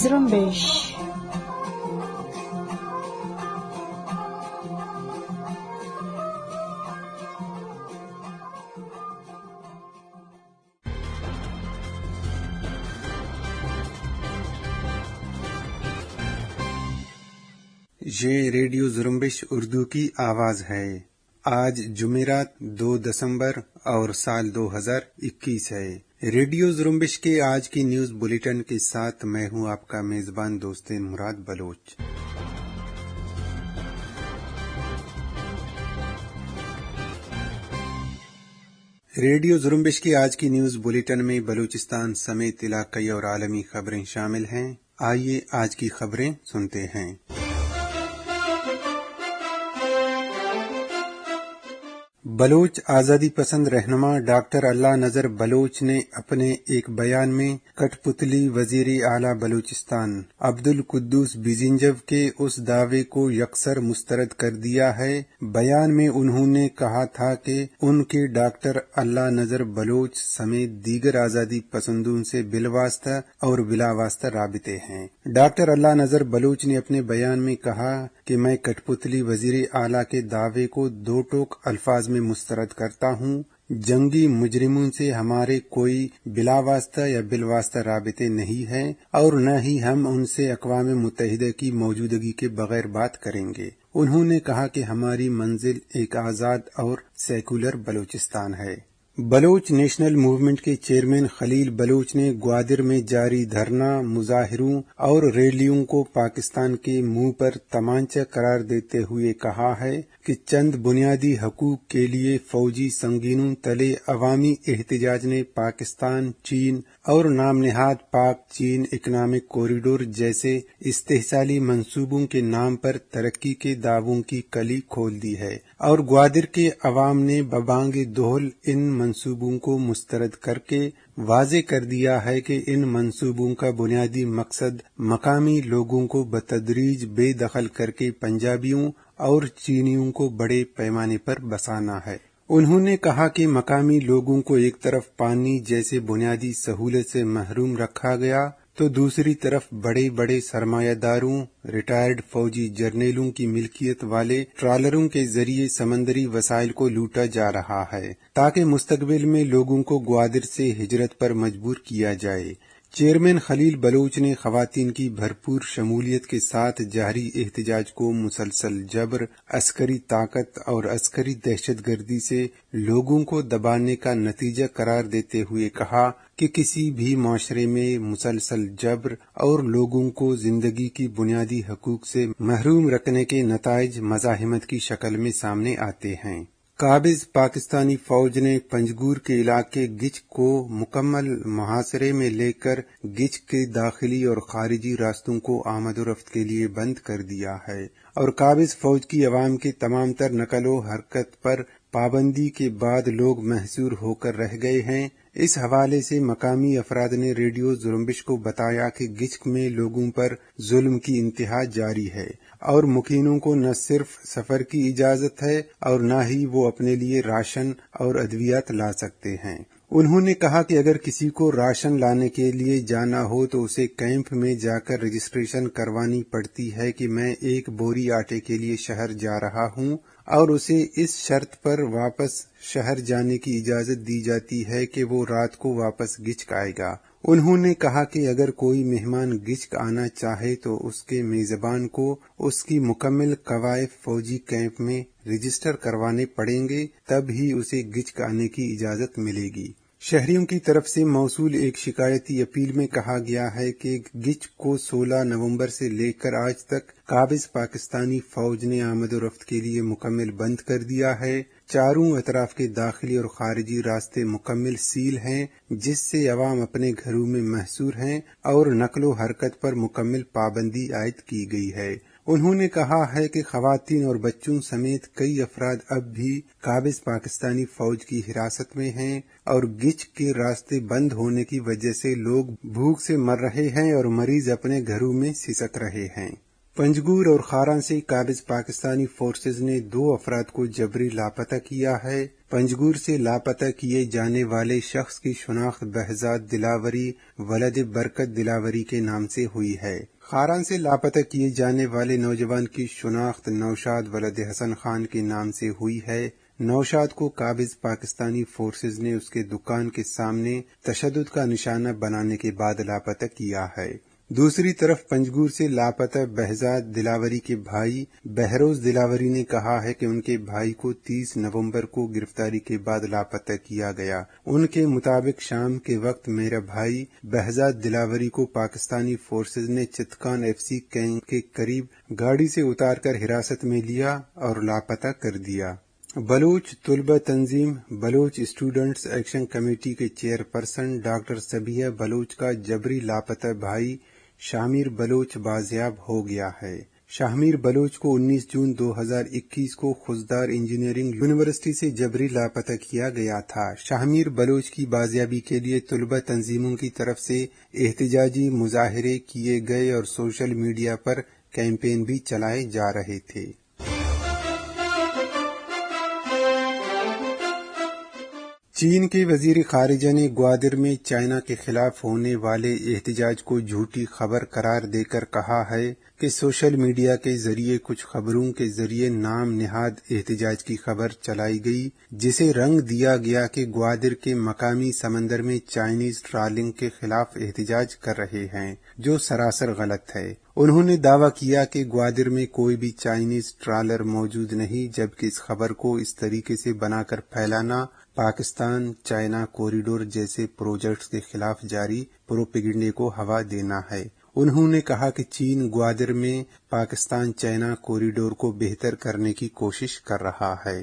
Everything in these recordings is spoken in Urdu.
زرمبش یہ ریڈیو زرمبش اردو کی آواز ہے۔ آج جمعرات 2 دسمبر اور سال 2021 ہے۔ ریڈیو زرمبش کے آج کی نیوز بلیٹن کے ساتھ میں ہوں آپ کا میزبان دوست مراد بلوچ۔ ریڈیو زرمبش کی آج کی نیوز بلیٹن میں بلوچستان سمیت علاقائی اور عالمی خبریں شامل ہیں۔ آئیے آج کی خبریں سنتے ہیں۔ بلوچ آزادی پسند رہنما ڈاکٹر اللہ نذر بلوچ نے اپنے ایک بیان میں کٹ پتلی وزیر اعلیٰ بلوچستان عبدالقدوس بیزنجو کے اس دعوے کو یکسر مسترد کر دیا ہے۔ بیان میں انہوں نے کہا تھا کہ ان کے ڈاکٹر اللہ نذر بلوچ سمیت دیگر آزادی پسندوں سے بالواسطہ اور بلا واسطہ رابطے ہیں۔ ڈاکٹر اللہ نذر بلوچ نے اپنے بیان میں کہا کہ میں کٹ پتلی وزیر اعلیٰ کے دعوے کو دو ٹوک الفاظ میں مسترد کرتا ہوں۔ جنگی مجرموں سے ہمارے کوئی بلا واسطہ یا بالواسطہ رابطے نہیں ہیں اور نہ ہی ہم ان سے اقوام متحدہ کی موجودگی کے بغیر بات کریں گے۔ انہوں نے کہا کہ ہماری منزل ایک آزاد اور سیکولر بلوچستان ہے۔ بلوچ نیشنل موومنٹ کے چیئرمین خلیل بلوچ نے گوادر میں جاری دھرنا، مظاہروں اور ریلیوں کو پاکستان کے منہ پر تمانچہ قرار دیتے ہوئے کہا ہے کہ چند بنیادی حقوق کے لیے فوجی سنگینوں تلے عوامی احتجاج نے پاکستان، چین اور نام نہاد پاک چین اکنامک کوریڈور جیسے استحصالی منصوبوں کے نام پر ترقی کے دعووں کی کلی کھول دی ہے، اور گوادر کے عوام نے ببانگ دہل ان منصوبوں کو مسترد کر کے واضح کر دیا ہے کہ ان منصوبوں کا بنیادی مقصد مقامی لوگوں کو بتدریج بے دخل کر کے پنجابیوں اور چینیوں کو بڑے پیمانے پر بسانا ہے۔ انہوں نے کہا کہ مقامی لوگوں کو ایک طرف پانی جیسے بنیادی سہولت سے محروم رکھا گیا تو دوسری طرف بڑے بڑے سرمایہ داروں، ریٹائرڈ فوجی جرنیلوں کی ملکیت والے ٹرالروں کے ذریعے سمندری وسائل کو لوٹا جا رہا ہے تاکہ مستقبل میں لوگوں کو گوادر سے ہجرت پر مجبور کیا جائے۔ چیئرمین خلیل بلوچ نے خواتین کی بھرپور شمولیت کے ساتھ جاری احتجاج کو مسلسل جبر، عسکری طاقت اور عسکری دہشت گردی سے لوگوں کو دبانے کا نتیجہ قرار دیتے ہوئے کہا کہ کسی بھی معاشرے میں مسلسل جبر اور لوگوں کو زندگی کی بنیادی حقوق سے محروم رکھنے کے نتائج مزاحمت کی شکل میں سامنے آتے ہیں۔ قابض پاکستانی فوج نے پنجگور کے علاقے گچ کو مکمل محاصرے میں لے کر گچ کے داخلی اور خارجی راستوں کو آمد و رفت کے لیے بند کر دیا ہے، اور قابض فوج کی عوام کے تمام تر نقل و حرکت پر پابندی کے بعد لوگ محصور ہو کر رہ گئے ہیں۔ اس حوالے سے مقامی افراد نے ریڈیو زرمبش کو بتایا کہ گچک میں لوگوں پر ظلم کی انتہا جاری ہے اور مقیموں کو نہ صرف سفر کی اجازت ہے اور نہ ہی وہ اپنے لیے راشن اور ادویات لا سکتے ہیں۔ انہوں نے کہا کہ اگر کسی کو راشن لانے کے لیے جانا ہو تو اسے کیمپ میں جا کر رجسٹریشن کروانی پڑتی ہے کہ میں ایک بوری آٹے کے لیے شہر جا رہا ہوں، اور اسے اس شرط پر واپس شہر جانے کی اجازت دی جاتی ہے کہ وہ رات کو واپس گچک آئے گا۔ انہوں نے کہا کہ اگر کوئی مہمان گچک آنا چاہے تو اس کے میزبان کو اس کی مکمل قوائف فوجی کیمپ میں رجسٹر کروانے پڑیں گے، تب ہی اسے گچک آنے کی اجازت ملے گی۔ شہریوں کی طرف سے موصول ایک شکایتی اپیل میں کہا گیا ہے کہ گچ کو 16 نومبر سے لے کر آج تک قابض پاکستانی فوج نے آمد و رفت کے لیے مکمل بند کر دیا ہے۔ چاروں اطراف کے داخلی اور خارجی راستے مکمل سیل ہیں، جس سے عوام اپنے گھروں میں محصور ہیں اور نقل و حرکت پر مکمل پابندی عائد کی گئی ہے۔ انہوں نے کہا ہے کہ خواتین اور بچوں سمیت کئی افراد اب بھی قابض پاکستانی فوج کی حراست میں ہیں، اور گچ کے راستے بند ہونے کی وجہ سے لوگ بھوک سے مر رہے ہیں اور مریض اپنے گھروں میں سسک رہے ہیں۔ پنجگور اور خاران سے قابض پاکستانی فورسز نے 2 افراد کو جبری لاپتہ کیا ہے۔ پنجگور سے لاپتہ کیے جانے والے شخص کی شناخت بہزاد دلاوری ولد برکت دلاوری کے نام سے ہوئی ہے۔ خاران سے لاپتہ کیے جانے والے نوجوان کی شناخت نوشاد ولد حسن خان کے نام سے ہوئی ہے۔ نوشاد کو قابض پاکستانی فورسز نے اس کے دکان کے سامنے تشدد کا نشانہ بنانے کے بعد لاپتہ کیا ہے۔ دوسری طرف پنجگور سے لاپتہ بہزاد دلاوری کے بھائی بہروز دلاوری نے کہا ہے کہ ان کے بھائی کو 30 نومبر کو گرفتاری کے بعد لاپتہ کیا گیا۔ ان کے مطابق شام کے وقت میرا بھائی بہزاد دلاوری کو پاکستانی فورسز نے چتکان FC کیمپ کے قریب گاڑی سے اتار کر حراست میں لیا اور لاپتہ کر دیا۔ بلوچ طلبہ تنظیم بلوچ اسٹوڈنٹس ایکشن کمیٹی کے چیئرپرسن ڈاکٹر سبیہ بلوچ کا جبری لاپتہ بھائی شامیر بلوچ بازیاب ہو گیا ہے۔ شامیر بلوچ کو 19 جون 2021 کو خضدار انجینئرنگ یونیورسٹی سے جبری لاپتہ کیا گیا تھا۔ شامیر بلوچ کی بازیابی کے لیے طلبہ تنظیموں کی طرف سے احتجاجی مظاہرے کیے گئے اور سوشل میڈیا پر کیمپین بھی چلائے جا رہے تھے۔ چین کے وزیر خارجہ نے گوادر میں چائنا کے خلاف ہونے والے احتجاج کو جھوٹی خبر قرار دے کر کہا ہے کہ سوشل میڈیا کے ذریعے کچھ خبروں کے ذریعے نام نہاد احتجاج کی خبر چلائی گئی، جسے رنگ دیا گیا کہ گوادر کے مقامی سمندر میں چائنیز ٹرالنگ کے خلاف احتجاج کر رہے ہیں، جو سراسر غلط ہے۔ انہوں نے دعویٰ کیا کہ گوادر میں کوئی بھی چائنیز ٹرالر موجود نہیں، جبکہ اس خبر کو اس طریقے سے بنا کر پھیلانا پاکستان چائنا کوریڈور جیسے پروجیکٹس کے خلاف جاری پروپیگنڈے کو ہوا دینا ہے۔ انہوں نے کہا کہ چین گوادر میں پاکستان چائنا کوریڈور کو بہتر کرنے کی کوشش کر رہا ہے۔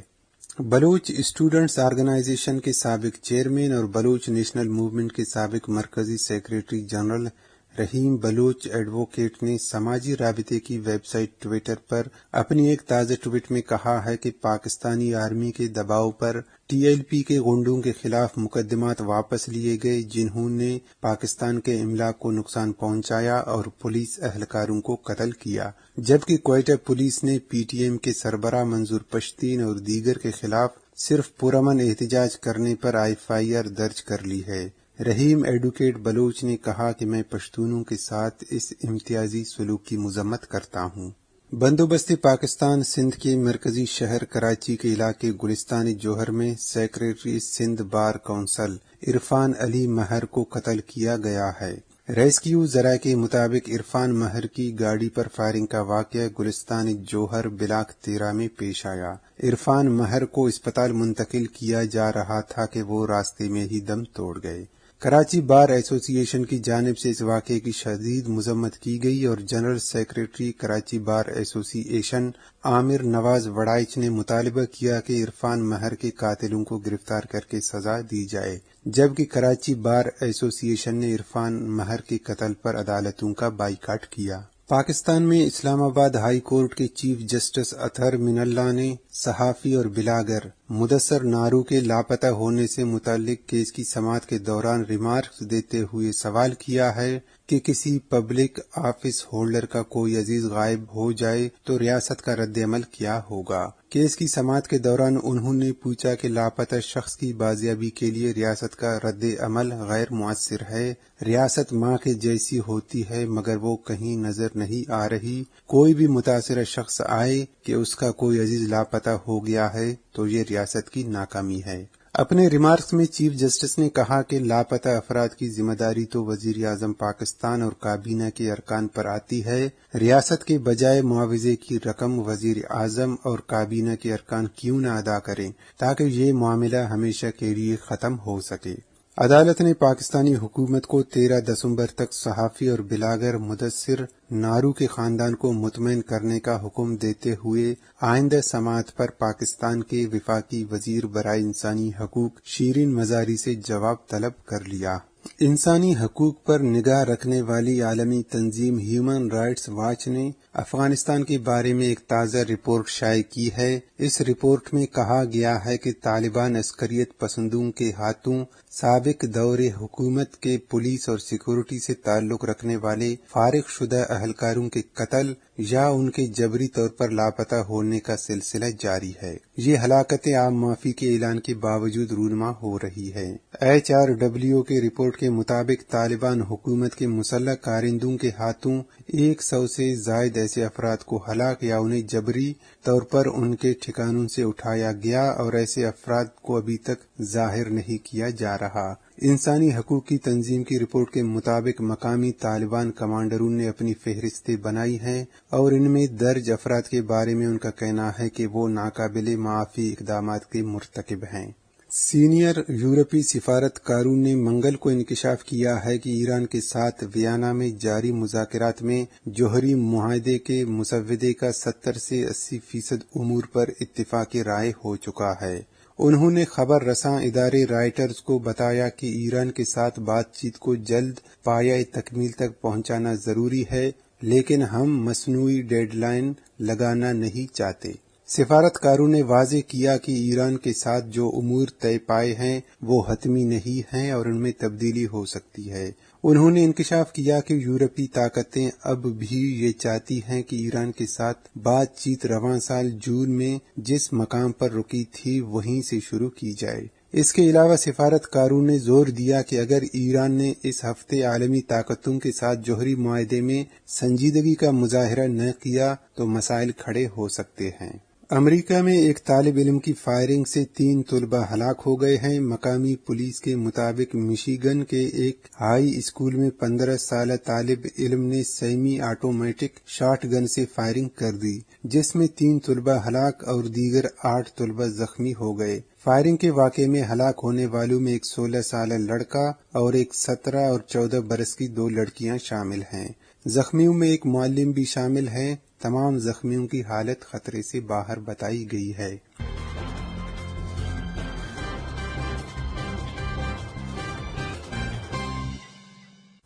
بلوچ اسٹوڈنٹس آرگنائزیشن کے سابق چیئرمین اور بلوچ نیشنل موومنٹ کے سابق مرکزی سیکریٹری جنرل رحیم بلوچ ایڈووکیٹ نے سماجی رابطے کی ویب سائٹ ٹویٹر پر اپنی ایک تازہ ٹویٹ میں کہا ہے کہ پاکستانی آرمی کے دباؤ پر TLP کے غنڈوں کے خلاف مقدمات واپس لیے گئے، جنہوں نے پاکستان کے املاک کو نقصان پہنچایا اور پولیس اہلکاروں کو قتل کیا، جبکہ کوئٹہ پولیس نے PTM کے سربراہ منظور پشتین اور دیگر کے خلاف صرف پرامن احتجاج کرنے پر FIR درج کر لی ہے۔ رحیم ایڈوکیٹ بلوچ نے کہا کہ میں پشتونوں کے ساتھ اس امتیازی سلوک کی مذمت کرتا ہوں۔ بندوبست پاکستان سندھ کے مرکزی شہر کراچی کے علاقے گلستان جوہر میں secretary Sindh bar council Irfan Ali Mehar کو قتل کیا گیا ہے۔ ریسکیو ذرائع کے مطابق عرفان مہر کی گاڑی پر فائرنگ کا واقعہ گلستان جوہر بلاک 13 میں پیش آیا۔ عرفان مہر کو اسپتال منتقل کیا جا رہا تھا کہ وہ راستے میں ہی دم توڑ گئے۔ کراچی بار ایسوسی ایشن کی جانب سے اس واقعے کی شدید مذمت کی گئی اور جنرل سیکریٹری کراچی بار ایسوسی ایشن عامر نواز وڑائچ نے مطالبہ کیا کہ عرفان مہر کے قاتلوں کو گرفتار کر کے سزا دی جائے، جبکہ کراچی بار ایسوسی ایشن نے عرفان مہر کے قتل پر عدالتوں کا بائیکاٹ کیا۔ پاکستان میں اسلام آباد ہائی کورٹ کے چیف جسٹس اطہر من اللہ نے صحافی اور بلاگر مدثر نارو کے لاپتہ ہونے سے متعلق کیس کی سماعت کے دوران ریمارکس دیتے ہوئے سوال کیا ہے کہ کسی پبلک آفس ہولڈر کا کوئی عزیز غائب ہو جائے تو ریاست کا رد عمل کیا ہوگا۔ کیس کی سماعت کے دوران انہوں نے پوچھا کہ لاپتہ شخص کی بازیابی کے لیے ریاست کا رد عمل غیر مؤثر ہے۔ ریاست ماں کے جیسی ہوتی ہے مگر وہ کہیں نظر نہیں آ رہی۔ کوئی بھی متاثرہ شخص آئے کہ اس کا کوئی عزیز لاپتہ ہو گیا ہے تو یہ ریاست کی ناکامی ہے۔ اپنے ریمارکس میں چیف جسٹس نے کہا کہ لاپتہ افراد کی ذمہ داری تو وزیر اعظم پاکستان اور کابینہ کے ارکان پر آتی ہے۔ ریاست کے بجائے معاوضے کی رقم وزیر اعظم اور کابینہ کے ارکان کیوں نہ ادا کریں تاکہ یہ معاملہ ہمیشہ کے لیے ختم ہو سکے۔ عدالت نے پاکستانی حکومت کو 13 دسمبر تک صحافی اور بلاگر مدثر نارو کے خاندان کو مطمئن کرنے کا حکم دیتے ہوئے آئندہ سماعت پر پاکستان کے وفاقی وزیر برائے انسانی حقوق شیرین مزاری سے جواب طلب کر لیا۔ انسانی حقوق پر نگاہ رکھنے والی عالمی تنظیم ہیومن رائٹس واچ نے افغانستان کے بارے میں ایک تازہ رپورٹ شائع کی ہے۔ اس رپورٹ میں کہا گیا ہے کہ طالبان عسکریت پسندوں کے ہاتھوں سابق دور حکومت کے پولیس اور سیکورٹی سے تعلق رکھنے والے فارغ شدہ اہلکاروں کے قتل، یا ان کے جبری طور پر لاپتہ ہونے کا سلسلہ جاری ہے۔ یہ ہلاکتیں عام معافی کے اعلان کے باوجود رونما ہو رہی ہے۔ HRW کے رپورٹ کے مطابق طالبان حکومت کے مسلح کارندوں کے ہاتھوں 100 سے زائد ایسے افراد کو ہلاک یا انہیں جبری طور پر ان کے ٹھکانوں سے اٹھایا گیا، اور ایسے افراد کو ابھی تک ظاہر نہیں کیا جا رہا۔ انسانی حقوق کی تنظیم کی رپورٹ کے مطابق مقامی طالبان کمانڈروں نے اپنی فہرستیں بنائی ہیں، اور ان میں درج افراد کے بارے میں ان کا کہنا ہے کہ وہ ناقابل معافی اقدامات کے مرتکب ہیں۔ سینئر یورپی سفارتکاروں نے منگل کو انکشاف کیا ہے کہ ایران کے ساتھ ویانا میں جاری مذاکرات میں جوہری معاہدے کے مسودے کا 70 سے 80% امور پر اتفاق رائے ہو چکا ہے۔ انہوں نے خبر رساں ادارے رائٹرز کو بتایا کہ ایران کے ساتھ بات چیت کو جلد پایۂ تکمیل تک پہنچانا ضروری ہے، لیکن ہم مصنوعی ڈیڈ لائن لگانا نہیں چاہتے۔ سفارتکاروں نے واضح کیا کہ ایران کے ساتھ جو امور طے پائے ہیں وہ حتمی نہیں ہیں اور ان میں تبدیلی ہو سکتی ہے۔ انہوں نے انکشاف کیا کہ یورپی طاقتیں اب بھی یہ چاہتی ہیں کہ ایران کے ساتھ بات چیت رواں سال جون میں جس مقام پر رکی تھی وہیں سے شروع کی جائے۔ اس کے علاوہ سفارتکاروں نے زور دیا کہ اگر ایران نے اس ہفتے عالمی طاقتوں کے ساتھ جوہری معاہدے میں سنجیدگی کا مظاہرہ نہ کیا تو مسائل کھڑے ہو سکتے ہیں۔ امریکہ میں ایک طالب علم کی فائرنگ سے 3 طلبہ ہلاک ہو گئے ہیں۔ مقامی پولیس کے مطابق مشیگن کے ایک ہائی اسکول میں 15 سالہ طالب علم نے سیمی آٹومیٹک شاٹ گن سے فائرنگ کر دی، جس میں 3 طلبہ ہلاک اور دیگر 8 طلبہ زخمی ہو گئے۔ فائرنگ کے واقعے میں ہلاک ہونے والوں میں ایک 16 سالہ لڑکا اور ایک 17 اور 14 برس کی 2 لڑکیاں شامل ہیں۔ زخمیوں میں ایک معلم بھی شامل ہے۔ تمام زخمیوں کی حالت خطرے سے باہر بتائی گئی ہے۔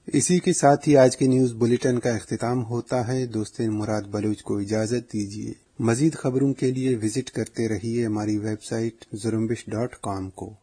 اسی کے ساتھ ہی آج کے نیوز بلیٹن کا اختتام ہوتا ہے۔ دوست مراد بلوچ کو اجازت دیجیے۔ مزید خبروں کے لیے وزٹ کرتے رہیے ہماری ویب سائٹ زرمبش.com کو۔